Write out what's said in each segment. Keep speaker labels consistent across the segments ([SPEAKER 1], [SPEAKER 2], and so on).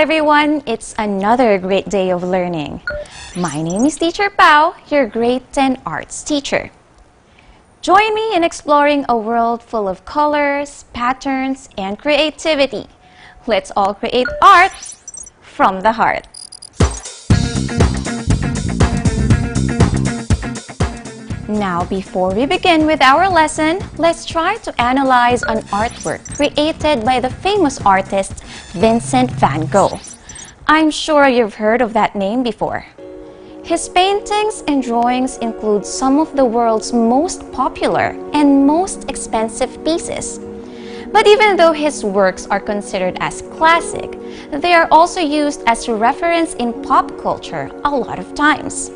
[SPEAKER 1] everyone, it's another great day of learning. My name is Teacher Pao, your grade 10 arts teacher. Join me in exploring a world full of colors, patterns, and creativity. Let's all create art from the heart. Now, before we begin with our lesson, let's try to analyze an artwork created by the famous artist Vincent van Gogh. I'm sure you've heard of that name before. His paintings and drawings include some of the world's most popular and most expensive pieces. But even though his works are considered as classic, they are also used as a reference in pop culture a lot of times.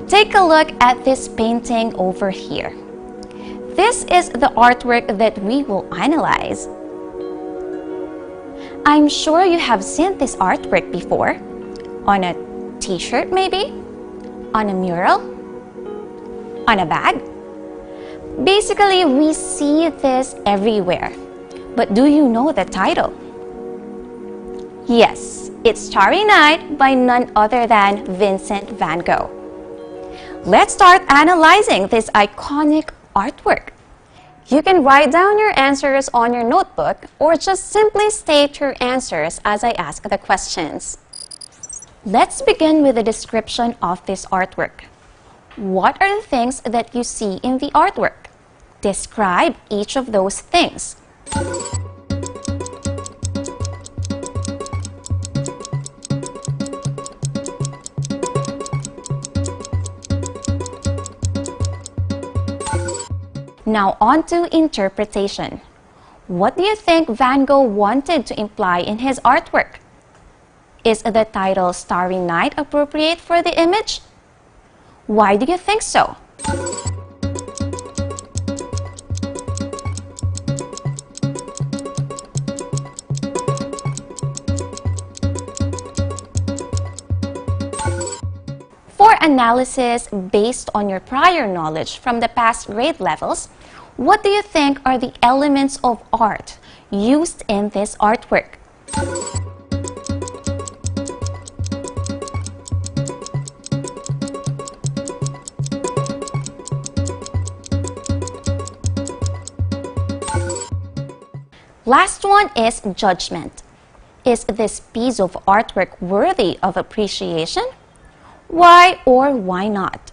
[SPEAKER 1] Take a look at this painting over here. This is the artwork that we will analyze. I'm sure you have seen this artwork before. On a t-shirt maybe? On a mural? On a bag? Basically, we see this everywhere. But do you know the title? Yes, it's Starry Night by none other than Vincent van Gogh. Let's start analyzing this iconic artwork. You can write down your answers on your notebook or just simply state your answers as I ask the questions. Let's begin with a description of this artwork. What are the things that you see in the artwork? Describe each of those things. Now on to interpretation. What do you think Van Gogh wanted to imply in his artwork? Is the title Starry Night appropriate for the image? Why do you think so? For analysis based on your prior knowledge from the past grade levels, what do you think are the elements of art used in this artwork? Last one is judgment. Is this piece of artwork worthy of appreciation? Why or why not?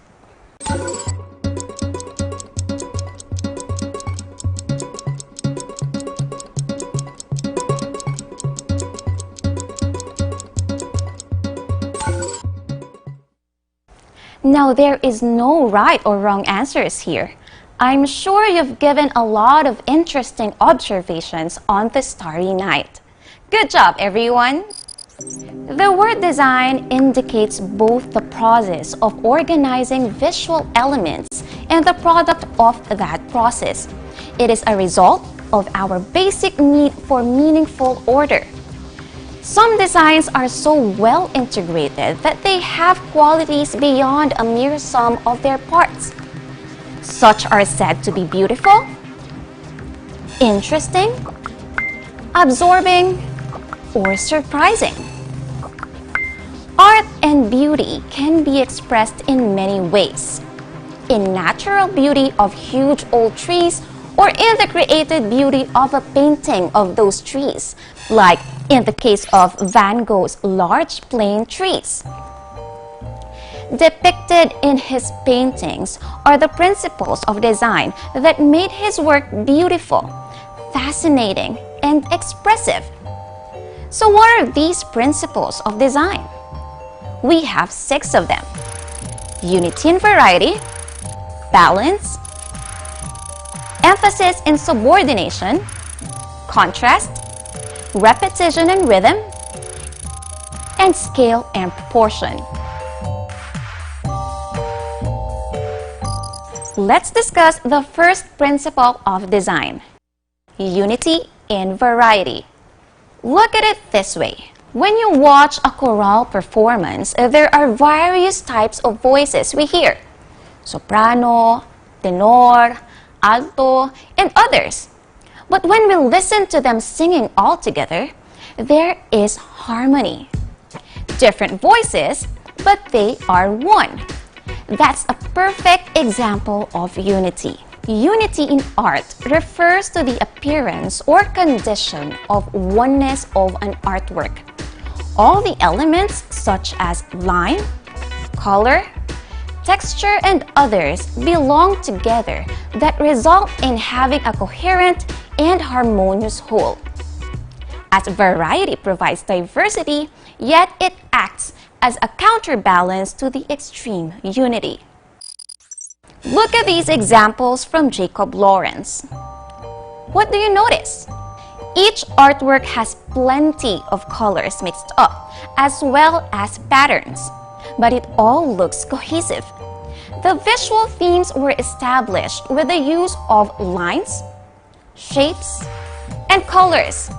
[SPEAKER 1] Now, there is no right or wrong answers here. I'm sure you've given a lot of interesting observations on the Starry Night. Good job, everyone! The word design indicates both the process of organizing visual elements and the product of that process. It is a result of our basic need for meaningful order. Some designs are so well integrated that they have qualities beyond a mere sum of their parts. Such are said to be beautiful, interesting, absorbing, or surprising. Art and beauty can be expressed in many ways. In natural beauty of huge old trees, or in the created beauty of a painting of those trees, like in the case of Van Gogh's large plane trees. Depicted in his paintings are the principles of design that made his work beautiful, fascinating, and expressive. So what are these principles of design? We have 6 of them: unity and variety, balance, emphasis in subordination, contrast, repetition and rhythm, and scale and proportion. Let's discuss the first principle of design: unity and variety. Look at it this way. When you watch a choral performance, there are various types of voices we hear: soprano, tenor, alto, and others. But when we listen to them singing all together, there is harmony. Different voices, but they are one. That's a perfect example of unity. Unity in art refers to the appearance or condition of oneness of an artwork. All the elements such as line, color, texture, and others belong together that result in having a coherent and harmonious whole. As variety provides diversity, yet it acts as a counterbalance to the extreme unity. Look at these examples from Jacob Lawrence. What do you notice? Each artwork has plenty of colors mixed up, as well as patterns, but it all looks cohesive. The visual themes were established with the use of lines, shapes, and colors.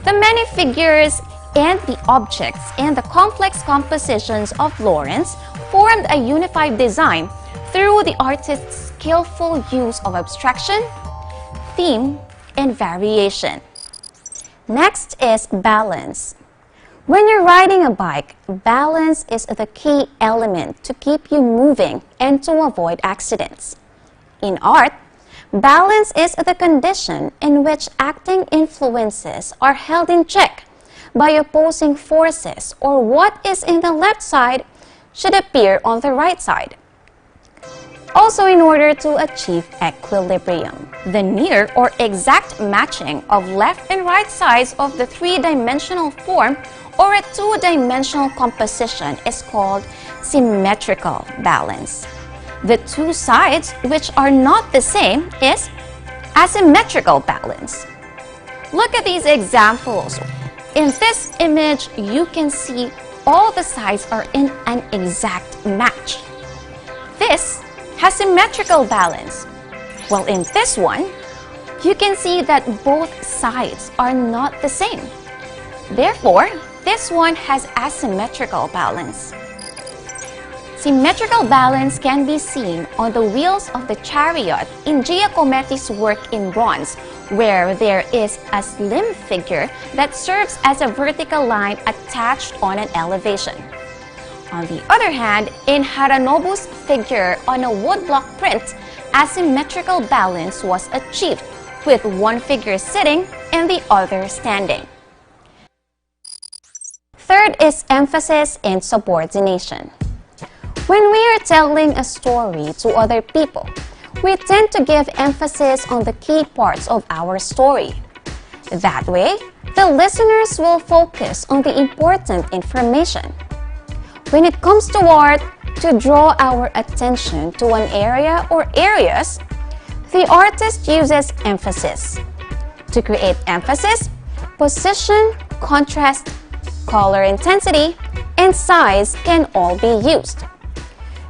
[SPEAKER 1] The many figures and the objects and the complex compositions of Lawrence formed a unified design through the artist's skillful use of abstraction, theme, and variation. Next is balance. When you're riding a bike, balance is the key element to keep you moving and to avoid accidents. In art, balance is the condition in which acting influences are held in check by opposing forces, or what is in the left side should appear on the right side. Also, in order to achieve equilibrium, the near or exact matching of left and right sides of the three-dimensional form or a two-dimensional composition is called symmetrical balance. The two sides which are not the same is asymmetrical balance. Look at these examples. In this image, you can see all the sides are in an exact match. This has symmetrical balance. While in this one, you can see that both sides are not the same. Therefore, this one has asymmetrical balance. Symmetrical balance can be seen on the wheels of the chariot in Giacometti's work in bronze, where there is a slim figure that serves as a vertical line attached on an elevation. On the other hand, in Haranobu's figure on a woodblock print, asymmetrical balance was achieved, with one figure sitting and the other standing. Third is emphasis and subordination. When we are telling a story to other people, we tend to give emphasis on the key parts of our story. That way, the listeners will focus on the important information. When it comes to art, to draw our attention to an area or areas, the artist uses emphasis. To create emphasis, position, contrast, color intensity, and size can all be used.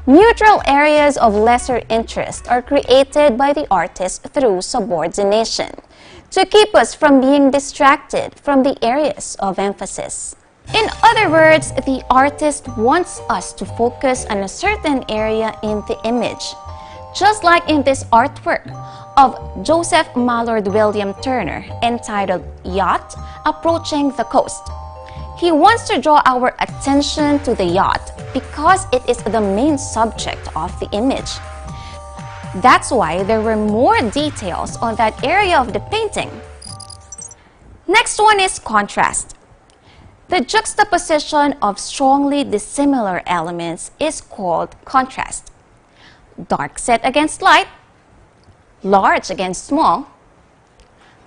[SPEAKER 1] Neutral areas of lesser interest are created by the artist through subordination to keep us from being distracted from the areas of emphasis. In other words, the artist wants us to focus on a certain area in the image, just like in this artwork of Joseph Mallord William Turner entitled Yacht Approaching the Coast. He wants to draw our attention to the yacht because it is the main subject of the image. That's why there were more details on that area of the painting. Next one is contrast. The juxtaposition of strongly dissimilar elements is called contrast. Dark set against light, large against small,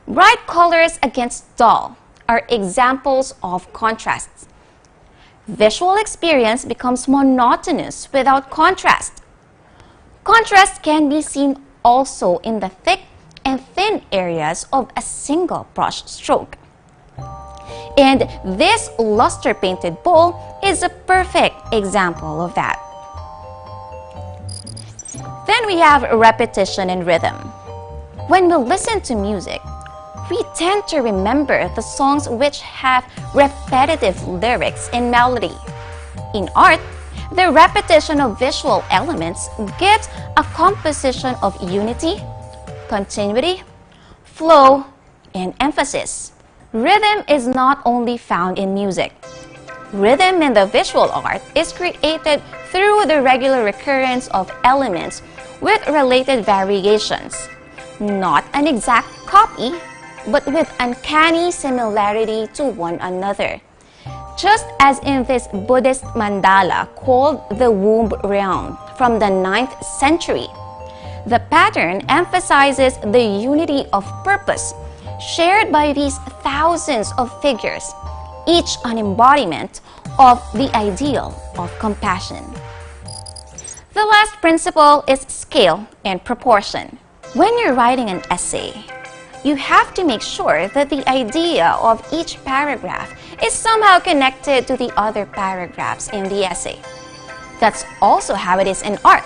[SPEAKER 1] bright colors against dull are examples of contrasts. Visual experience becomes monotonous without contrast. Contrast can be seen also in the thick and thin areas of a single brush stroke. And this luster-painted bowl is a perfect example of that. Then we have repetition and rhythm. When we listen to music, we tend to remember the songs which have repetitive lyrics and melody. In art, the repetition of visual elements gives a composition of unity, continuity, flow, and emphasis. Rhythm is not only found in music. Rhythm in the visual art is created through the regular recurrence of elements with related variations. Not an exact copy, but with uncanny similarity to one another. Just as in this Buddhist mandala called the Womb Realm from the 9th century, the pattern emphasizes the unity of purpose shared by these thousands of figures, each an embodiment of the ideal of compassion. The last principle is scale and proportion. When you're writing an essay, you have to make sure that the idea of each paragraph is somehow connected to the other paragraphs in the essay. That's also how it is in art.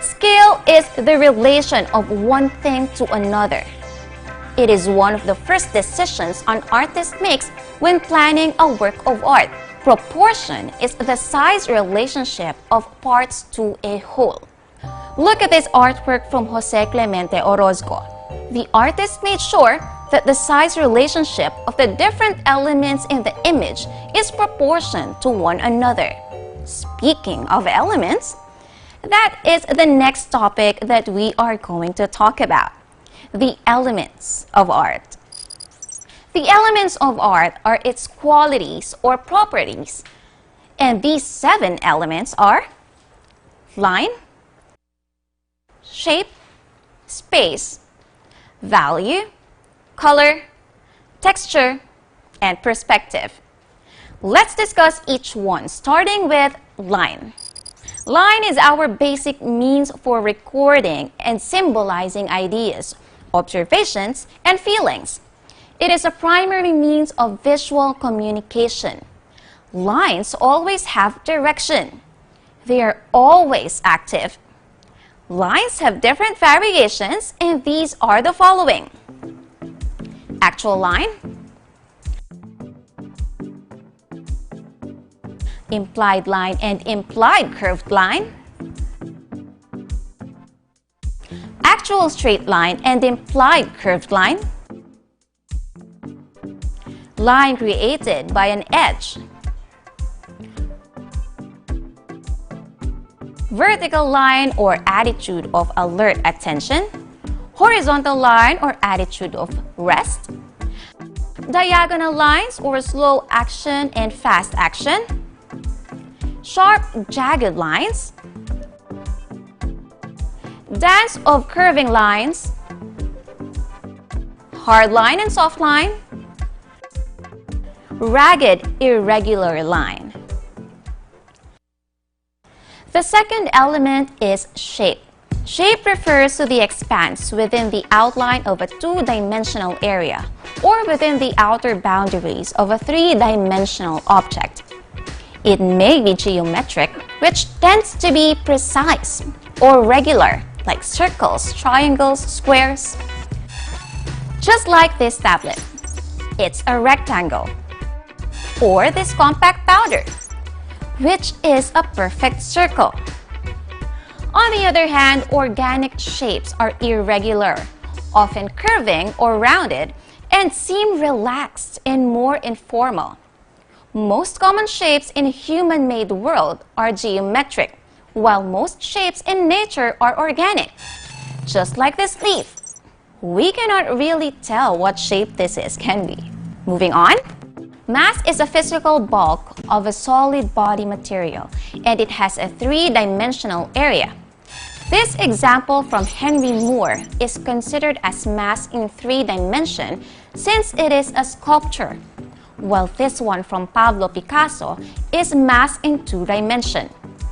[SPEAKER 1] Scale is the relation of one thing to another. It is one of the first decisions an artist makes when planning a work of art. Proportion is the size relationship of parts to a whole. Look at this artwork from Jose Clemente Orozco. The artist made sure that the size relationship of the different elements in the image is proportioned to one another. Speaking of elements, that is the next topic that we are going to talk about. The elements of art. The elements of art are its qualities or properties. And these 7 elements are line, shape, space, value, color, texture, and perspective. Let's discuss each one, starting with line. Line is our basic means for recording and symbolizing ideas, observations, and feelings. It is a primary means of visual communication. Lines always have direction. They are always active. Lines have different variations, and these are the following: actual line, implied line and implied curved line, actual straight line and implied curved line, line created by an edge, vertical line or attitude of alert attention, horizontal line or attitude of rest, diagonal lines or slow action and fast action, sharp jagged lines, dance of curving lines, hard line and soft line, ragged irregular line. The second element is shape. Shape refers to the expanse within the outline of a 2-dimensional area or within the outer boundaries of a 3-dimensional object. It may be geometric, which tends to be precise, or regular, like circles, triangles, squares. Just like this tablet, it's a rectangle. Or this compact powder, which is a perfect circle. On the other hand, organic shapes are irregular, often curving or rounded, and seem relaxed and more informal. Most common shapes in a human-made world are geometric, while most shapes in nature are organic. Just like this leaf, we cannot really tell what shape this is, can we? Moving on. Mass is a physical bulk of a solid body material, and it has a 3-dimensional area. This example from Henry Moore is considered as mass in 3 dimensions since it is a sculpture, while this one from Pablo Picasso is mass in 2 dimensions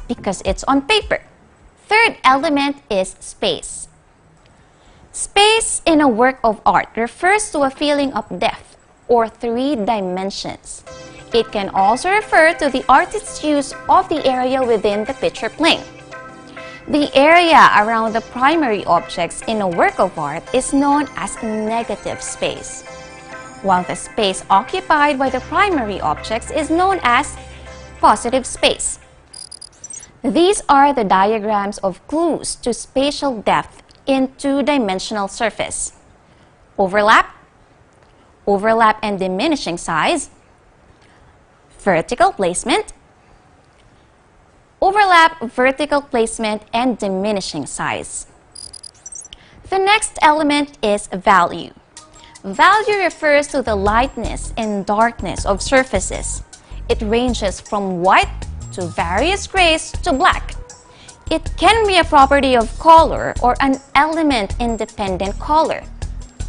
[SPEAKER 1] because it's on paper. Third element is space. Space in a work of art refers to a feeling of depth or 3 dimensions. It can also refer to the artist's use of the area within the picture plane. The area around the primary objects in a work of art is known as negative space, while the space occupied by the primary objects is known as positive space. These are the diagrams of clues to spatial depth in 2-dimensional surface: overlap, overlap and diminishing size, vertical placement, overlap, vertical placement, and diminishing size. The next element is value. Value refers to the lightness and darkness of surfaces. It ranges from white to various grays to black. It can be a property of color or an element-independent color.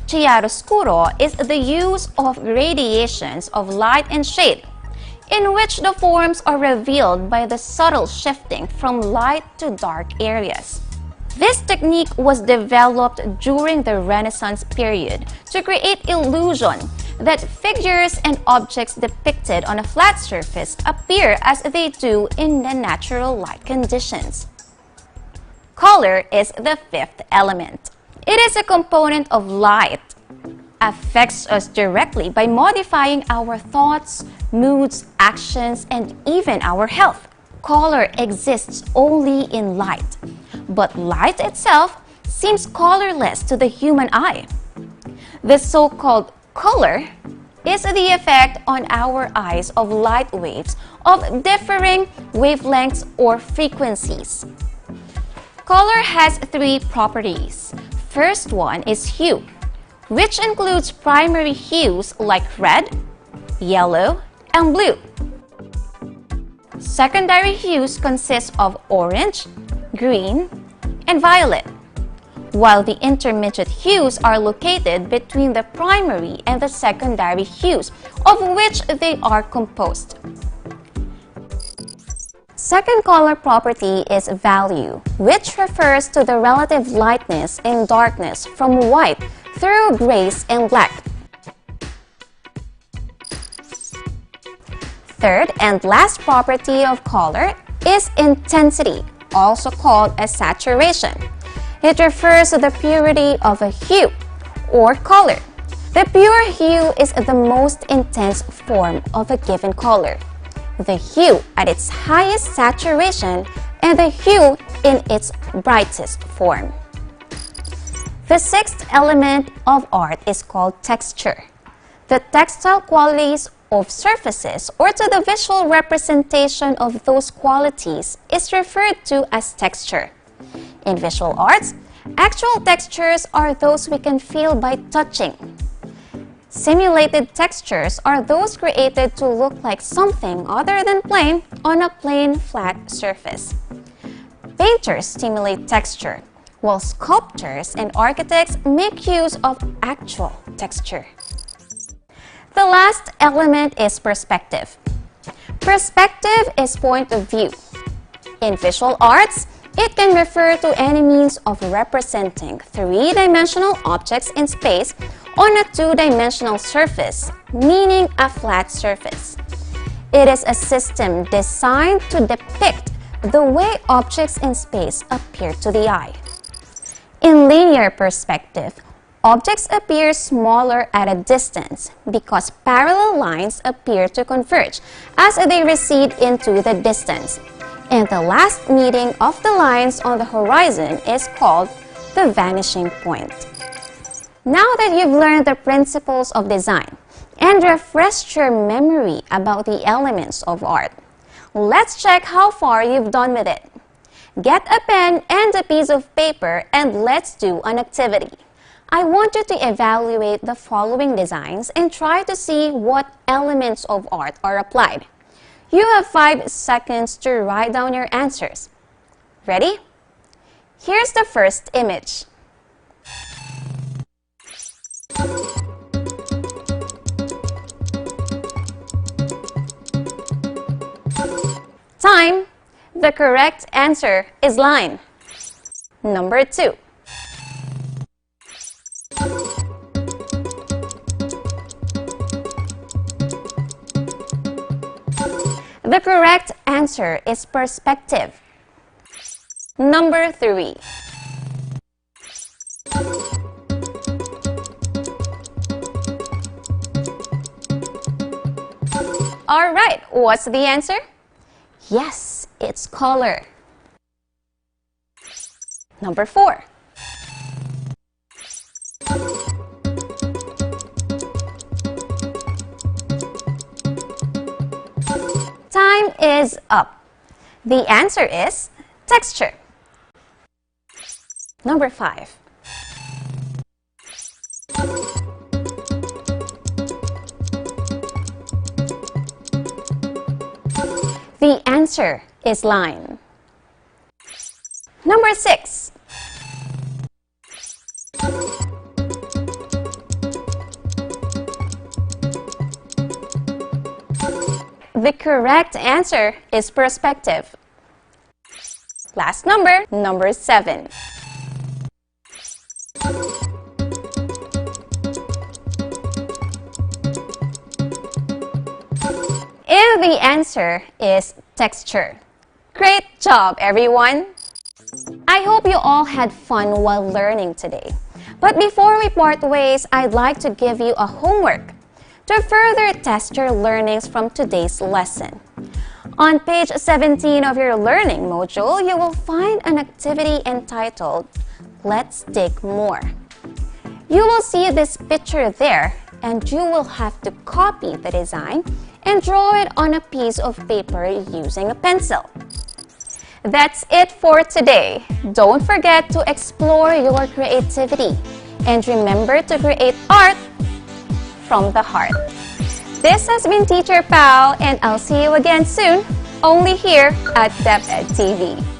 [SPEAKER 1] Chiaroscuro is the use of gradations of light and shade, in which the forms are revealed by the subtle shifting from light to dark areas. This technique was developed during the Renaissance period to create illusion that figures and objects depicted on a flat surface appear as they do in the natural light conditions. Color is the fifth element. It is a component of light, affects us directly by modifying our thoughts, moods, actions, and even our health. Color exists only in light, but light itself seems colorless to the human eye. The so-called color is the effect on our eyes of light waves of differing wavelengths or frequencies. Color has three properties. First one is hue, which includes primary hues like red, yellow, and blue. Secondary hues consist of orange, green, and violet, while the intermediate hues are located between the primary and the secondary hues, of which they are composed. Second color property is value, which refers to the relative lightness and darkness from white through grays and black. Third and last property of color is intensity, also called as saturation. It refers to the purity of a hue or color. The pure hue is the most intense form of a given color. The hue at its highest saturation and the hue in its brightest form. The sixth element of art is called texture. The textile qualities of surfaces or to the visual representation of those qualities is referred to as texture. In visual arts, actual textures are those we can feel by touching. Simulated textures are those created to look like something other than plain on a plain, flat surface. Painters stimulate texture, while sculptors and architects make use of actual texture. The last element is perspective. Perspective is point of view. In visual arts, it can refer to any means of representing three-dimensional objects in space on a two-dimensional surface, meaning a flat surface. It is a system designed to depict the way objects in space appear to the eye. In linear perspective, objects appear smaller at a distance because parallel lines appear to converge as they recede into the distance. And the last meeting of the lines on the horizon is called the vanishing point. Now that you've learned the principles of design and refreshed your memory about the elements of art, let's check how far you've done with it. Get a pen and a piece of paper and let's do an activity. I want you to evaluate the following designs and try to see what elements of art are applied. You have 5 seconds to write down your answers. Ready? Here's the first image. Time. The correct answer is line. Number 2. The correct answer is perspective. Number 3. All right, what's the answer? Yes, it's color. Number 4. is up. The answer is texture. Number 5. The answer is line. Number 6. The correct answer is perspective. Last number, number 7. And the answer is texture. Great job, everyone! I hope you all had fun while learning today. But before we part ways, I'd like to give you a homework to further test your learnings from today's lesson. On page 17 of your learning module, you will find an activity entitled, Let's Dig More. You will see this picture there, and you will have to copy the design and draw it on a piece of paper using a pencil. That's it for today. Don't forget to explore your creativity and remember to create art from the heart. This has been Teacher Pao, and I'll see you again soon, only here at DepEd TV.